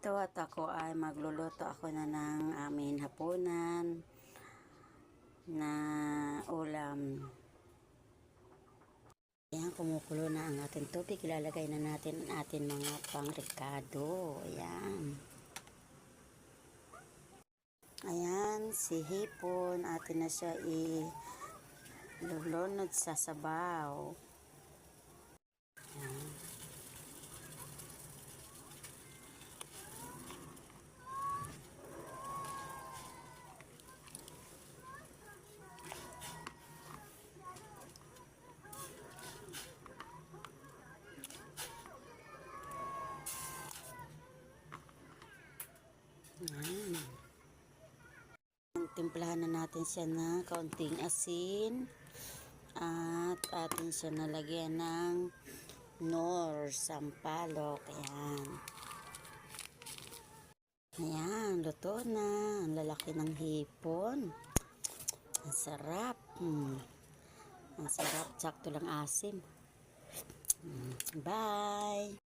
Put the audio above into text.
Ito at ako ay magluluto ako na ng aming hapunan na ulam. Ayan, kumukulo na ang ating tubig. Ilalagay na natin ang ating mga pang-ricado. Ayan. Ayan, si hipon. Atin na siya ilulunod sa sabaw. Ayan. Ayan. Timplahan na natin siya ng kaunting asin at atin siya nalagyan ng nor, sampalok. Ayan. Ayan, luto na. Ang lalaki ng hipon. Ang sarap. Ang sarap. Sakto lang asim. Bye!